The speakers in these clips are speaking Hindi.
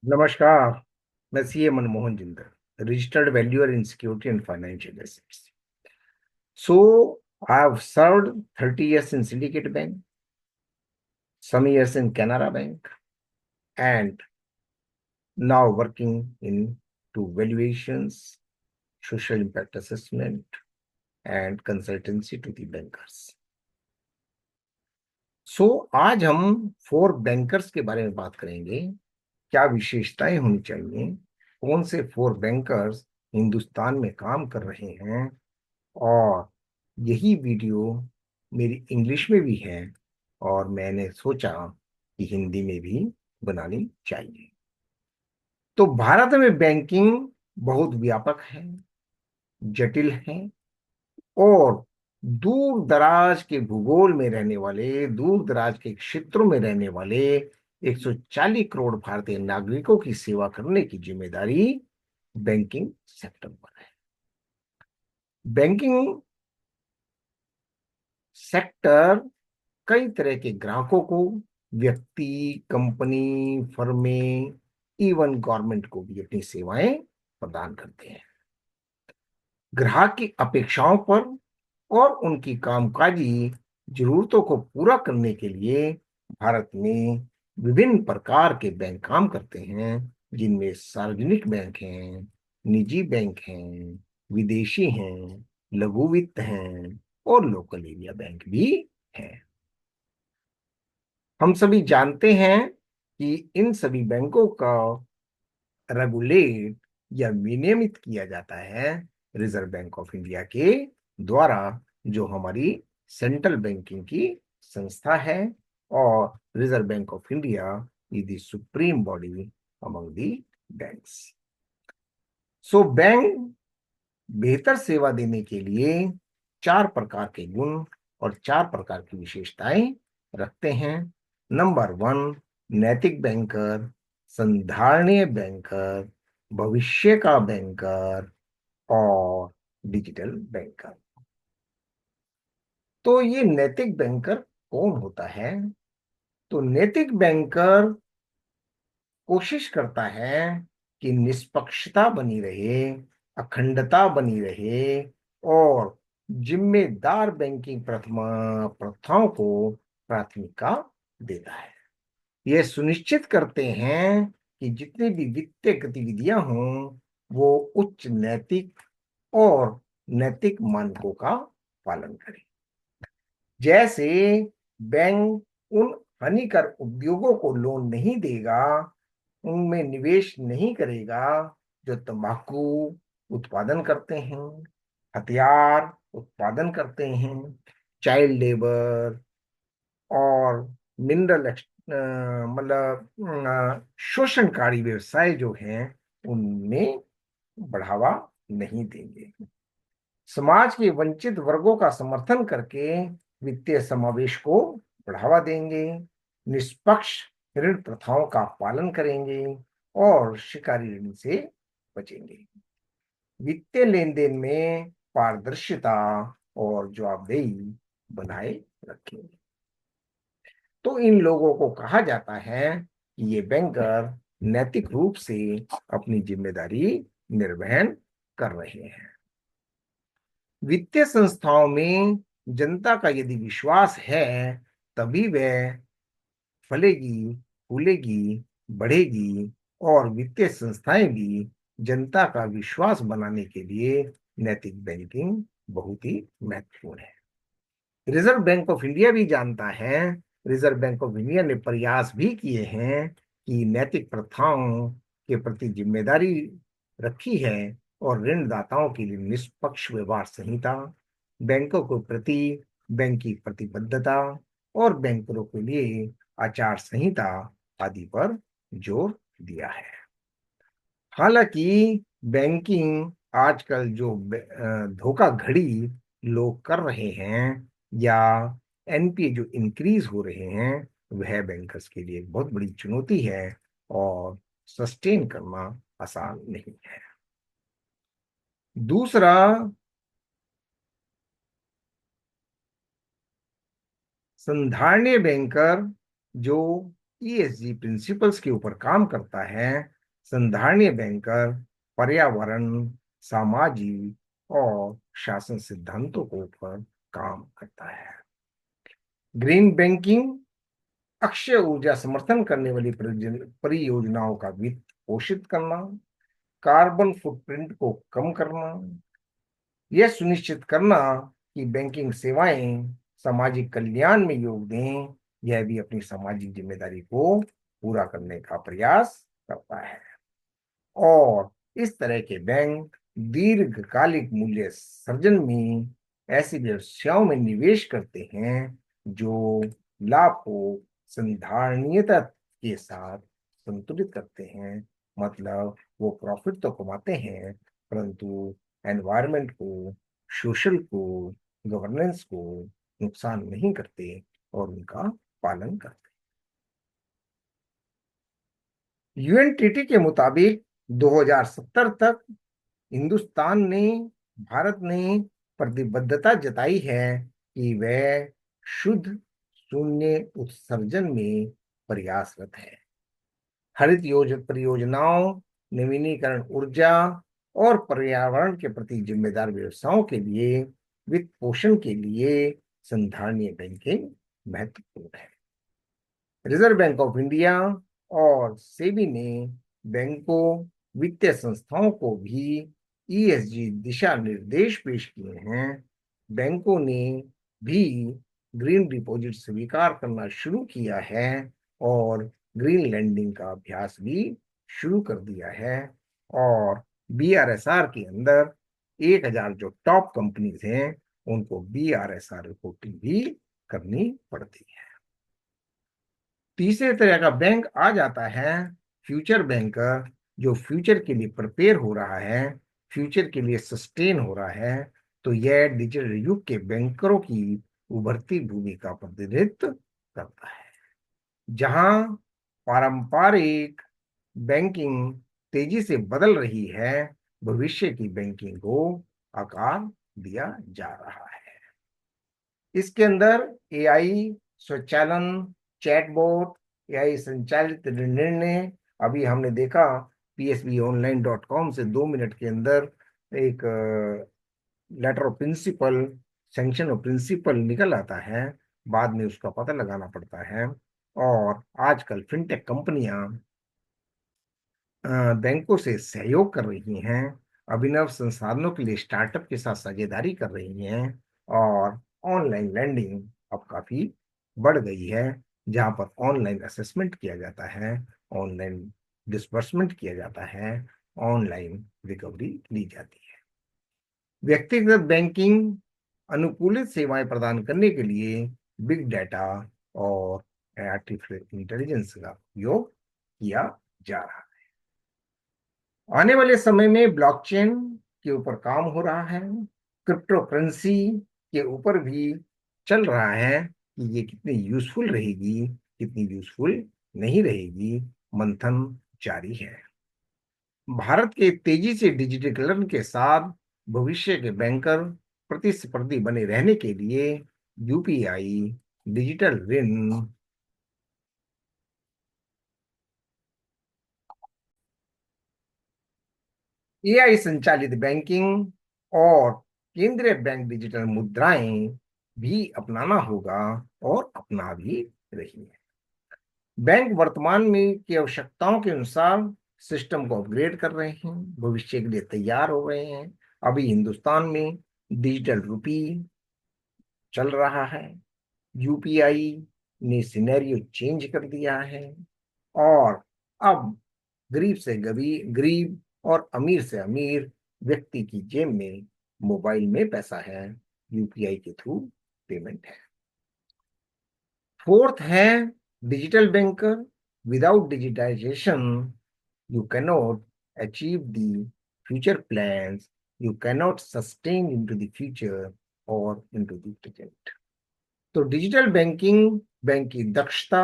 नमस्कार। मैं CA Manmohan Jindal, registered valuer in security and financial assets. So I have served 30 years in Syndicate Bank, some years in Canara Bank, and now working in to valuations, social impact assessment, and consultancy to the bankers. आज हम फोर बैंकर्स के बारे में बात करेंगे. क्या विशेषताएं होनी चाहिए, कौन से फोर बैंकर्स हिंदुस्तान में काम कर रहे हैं, और यही वीडियो मेरी इंग्लिश में भी है और मैंने सोचा कि हिंदी में भी बनानी चाहिए. तो भारत में बैंकिंग बहुत व्यापक है, जटिल है, और दूर दराज के भूगोल में रहने वाले, दूर दराज के क्षेत्रों में रहने वाले 140 करोड़ भारतीय नागरिकों की सेवा करने की जिम्मेदारी बैंकिंग सेक्टर पर है. बैंकिंग सेक्टर कई तरह के ग्राहकों को, व्यक्ति, कंपनी, फर्में, इवन गवर्नमेंट को भी अपनी सेवाएं प्रदान करते हैं. ग्राहक की अपेक्षाओं पर और उनकी कामकाजी जरूरतों को पूरा करने के लिए भारत में विभिन्न प्रकार के बैंक काम करते हैं, जिनमें सार्वजनिक बैंक हैं, निजी बैंक हैं, विदेशी हैं, लघु वित्त हैं और लोकल एरिया बैंक भी हैं. हम सभी जानते हैं कि इन सभी बैंकों का रेगुलेट या विनियमित किया जाता है रिजर्व बैंक ऑफ इंडिया के द्वारा, जो हमारी सेंट्रल बैंकिंग की संस्था है. और reserve bank of India is the supreme body among the banks. Bank बेहतर सेवा देने के लिए चार प्रकार के गुण और चार प्रकार की विशेषताएं रखते हैं. नंबर वन, नैतिक बैंकर, संधारणीय बैंकर, भविष्य का बैंकर और डिजिटल बैंकर. तो ये नैतिक बैंकर कौन होता है? तो नैतिक बैंकर कोशिश करता है कि निष्पक्षता बनी रहे, अखंडता बनी रहे, और जिम्मेदार बैंकिंग प्रथाओं को प्राथमिकता देता है. यह सुनिश्चित करते हैं कि जितनी भी वित्तीय गतिविधियां हों, वो उच्च नैतिक और नैतिक मानकों का पालन करें. जैसे बैंक उन हानिकारक उद्योगों को लोन नहीं देगा, उनमें निवेश नहीं करेगा जो तंबाकू उत्पादन करते हैं, हथियार उत्पादन करते हैं, चाइल्ड लेबर और मिनरल मतलब शोषणकारी व्यवसाय जो हैं, उनमें बढ़ावा नहीं देंगे. समाज के वंचित वर्गों का समर्थन करके वित्तीय समावेश को बढ़ावा देंगे, निष्पक्ष ऋण प्रथाओं का पालन करेंगे और शिकारी ऋण से बचेंगे. वित्तीय लेन देन में पारदर्शिता और जवाबदेही बनाए रखेंगे. तो इन लोगों को कहा जाता है कि ये बैंकर नैतिक रूप से अपनी जिम्मेदारी निर्वहन कर रहे हैं. वित्तीय संस्थाओं में जनता का यदि विश्वास है, तभी वह फलेगी, फूलेगी, बढ़ेगी, और वित्तीय संस्थाएं भी जनता का विश्वास बनाने के लिए नैतिक बैंकिंग बहुत ही महत्वपूर्ण है. रिजर्व बैंक ऑफ इंडिया भी जानता है, रिजर्व बैंक ऑफ इंडिया ने प्रयास भी किए हैं कि नैतिक प्रथाओं के प्रति जिम्मेदारी रखी है, और ऋणदाताओं के लिए निष्पक्ष व्यवहार संहिता, बैंकों के प्रति बैंक की प्रतिबद्धता और बैंकरों के लिए आचार संहिता आदि पर जोर दिया है. हालांकि बैंकिंग आजकल जो धोखाधड़ी लोग कर रहे हैं, या एनपीए जो इंक्रीज हो रहे हैं, वह बैंकर्स के लिए एक बहुत बड़ी चुनौती है और सस्टेन करना आसान नहीं है. दूसरा, संधारणीय बैंकर जो ईएसजी प्रिंसिपल्स के ऊपर काम करता है, संधारणीय बैंकर पर्यावरण, सामाजिक और शासन सिद्धांतों के ऊपर काम करता है। ग्रीन बैंकिंग अक्षय ऊर्जा समर्थन करने वाली परियोजनाओं का वित्त पोषित करना, कार्बन फुटप्रिंट को कम करना, यह सुनिश्चित करना कि बैंकिंग सेवाएं सामाजिक कल्याण में योग दें, यह भी अपनी सामाजिक जिम्मेदारी को पूरा करने का प्रयास करता है। और इस तरह के बैंक दीर्घकालिक मूल्य सर्जन में ऐसी व्यवसायों में निवेश करते हैं जो लाभ को संधारणीयता के साथ संतुलित करते हैं। मतलब वो प्रॉफिट तो कमाते हैं, परंतु एनवायरनमेंट को, सोशल को, गवर्नेंस को नुकसान नहीं करते और उनका पालन करते। यूएनटीटी के मुताबिक 2070 तक हिंदुस्तान ने, भारत ने प्रतिबद्धता जताई है कि वह शुद्ध शून्य उत्सर्जन में प्रयासरत है। हरित परियोजनाओं, नवीनीकरण ऊर्जा और पर्यावरण के प्रति जिम्मेदार व्यवसायों के लिए वित्त पोषण के लिए संधारणीय बैंकिंग महत्वपूर्ण है। रिजर्व बैंक ऑफ इंडिया और सेबी ने बैंकों, वित्तीय संस्थाओं को भी ईएसजी दिशा निर्देश पेश किए हैं। बैंकों ने भी ग्रीन डिपॉजिट स्वीकार करना शुरू किया है और ग्रीन लैंडिंग का अभ्यास भी शुरू कर दिया है। और बीआरएसआर के अंदर 1000 जो टॉप कंपनीज हैं उनको बीआरएसआर रिपोर्टिंग भी करनी पड़ती है। तीसरे तरह का बैंक आ जाता है फ्यूचर बैंकर, जो फ्यूचर के लिए प्रिपेयर हो रहा है, फ्यूचर के लिए सस्टेन हो रहा है। तो यह डिजिटल युग के बैंकरों की उभरती भूमिका प्रतिनिधित्व करता है। जहां पारंपरिक बैंकिंग तेजी से बदल रही है, भविष्य की बैंकिंग को आकार दिया जा रहा है। इसके अंदर एआई स्वचालन, चैटबॉट, एआई संचालित निर्णय, अभी हमने देखा psbonline.com से 2 मिनट के अंदर एक letter of principle, sanction of principle निकल आता है, बाद में उसका पता लगाना पड़ता है। और आजकल फिनटेक कंपनियां बैंकों से सहयोग कर रही हैं, अभिनव संसाधनों के लिए स्टार्टअप के साथ साझेदारी कर रही हैं, और ऑनलाइन लैंडिंग अब काफी बढ़ गई है, जहां पर ऑनलाइन असेसमेंट किया जाता है, ऑनलाइन डिसबर्समेंट किया जाता है, ऑनलाइन रिकवरी ली जाती है। व्यक्तिगत बैंकिंग अनुकूलित सेवाएं प्रदान करने के लिए बिग डाटा और आर्टिफिशियल इंटेलिजेंस का उपयोग किया जा रहा है। आने वाले समय में ब्लॉकचेन के ऊपर काम हो रहा है, क्रिप्टो करेंसी के ऊपर भी चल रहा है कि ये कितनी यूजफुल रहेगी, कितनी यूजफुल नहीं रहेगी, मंथन जारी है। भारत के तेजी से डिजिटलीकरण के साथ भविष्य के बैंकर प्रतिस्पर्धी बने रहने के लिए यूपीआई, डिजिटल ऋण, एआई संचालित बैंकिंग और केंद्रीय बैंक डिजिटल मुद्राएं भी अपनाना होगा और अपना भी रही है। बैंक वर्तमान में की आवश्यकताओं के अनुसार सिस्टम को अपग्रेड कर रहे हैं, भविष्य के लिए तैयार हो रहे हैं। अभी हिंदुस्तान में डिजिटल रुपी चल रहा है, यूपीआई ने सिनेरियो चेंज कर दिया है, और अब गरीब से गरीब और अमीर से अमीर व्यक्ति की जेब में मोबाइल में पैसा है, यूपीआई के थ्रू पेमेंट है। फोर्थ है digital banker. Without digitization you cannot achieve the future plans, you cannot sustain into the future और इनटू द प्रेजेंट। तो डिजिटल बैंकिंग बैंक की दक्षता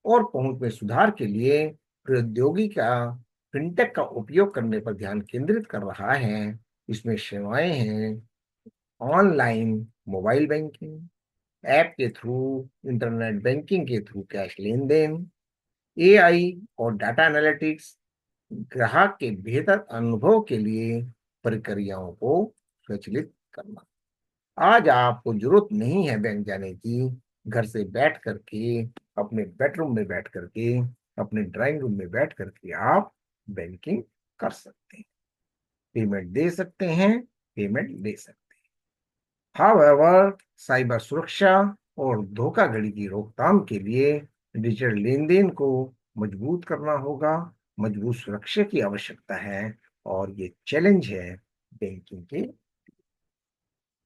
और पहुंच में सुधार के लिए प्रौद्योगिकी का, फिनटेक का उपयोग करने पर ध्यान केंद्रित कर रहा है। इसमें सेवाएं हैं ऑनलाइन मोबाइल बैंकिंग, ऐप के थ्रू, इंटरनेट बैंकिंग के थ्रू कैश लेन देन, एआई और डाटा एनालिटिक्स ग्राहक के बेहतर अनुभव के लिए प्रक्रियाओं को प्रचलित करना। आज आपको जरूरत नहीं है बैंक जाने की। घर से बैठ करके, अपने बेडरूम में बैठ करके, अपने ड्राइंग रूम में बैठ करके आप बैंकिंग कर सकते हैं, पेमेंट दे सकते हैं, पेमेंट ले सकते हैं। हाउएवर, साइबर सुरक्षा और धोखाधड़ी की रोकथाम के लिए डिजिटल लेन देन को मजबूत करना होगा। मजबूत सुरक्षा की आवश्यकता है और ये चैलेंज है बैंकिंग के।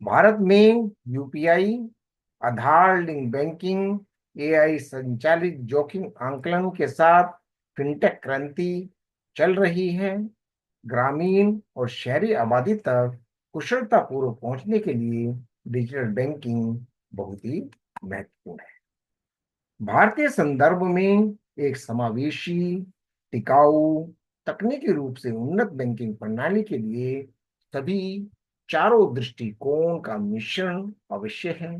भारत में यूपीआई, आधार लिंक बैंकिंग, एआई संचालित जोखिम आंकलन के साथ फिनटेक क्रांति चल रही है। ग्रामीण और शहरी आबादी तक कुशलतापूर्वक पहुंचने के लिए डिजिटल बैंकिंग बहुत ही महत्वपूर्ण है। भारतीय संदर्भ में एक समावेशी, टिकाऊ, तकनीकी रूप से उन्नत बैंकिंग प्रणाली के लिए सभी चारों दृष्टिकोण का मिश्रण आवश्यक है।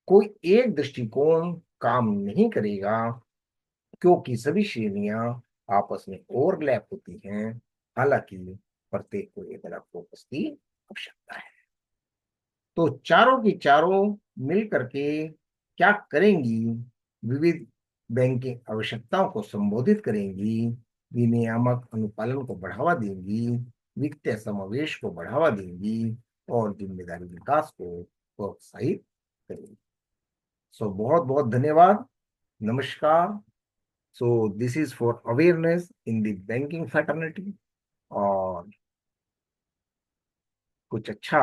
कोई एक दृष्टिकोण काम नहीं करेगा, क्योंकि सभी श्रेणियां आपस में ओवरलैप होती हैं। हालांकि प्रत्येक को एक अलग फोकस की आवश्यकता है। तो चारों की चारों मिल करके क्या करेंगी? विविध बैंकिंग आवश्यकताओं को संबोधित करेंगी, विनियामक अनुपालन को बढ़ावा देंगी, वित्तीय समावेश को बढ़ावा देंगी और जिम्मेदारी विकास को प्रोत्साहित करेंगी। सो बहुत बहुत धन्यवाद। नमस्कार। So this is for awareness in the banking fraternity. और कुछ अच्छा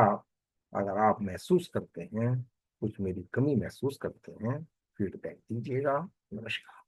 अगर आप महसूस करते हैं, कुछ मेरी कमी महसूस करते हैं, फीडबैक दीजिएगा। नमस्कार।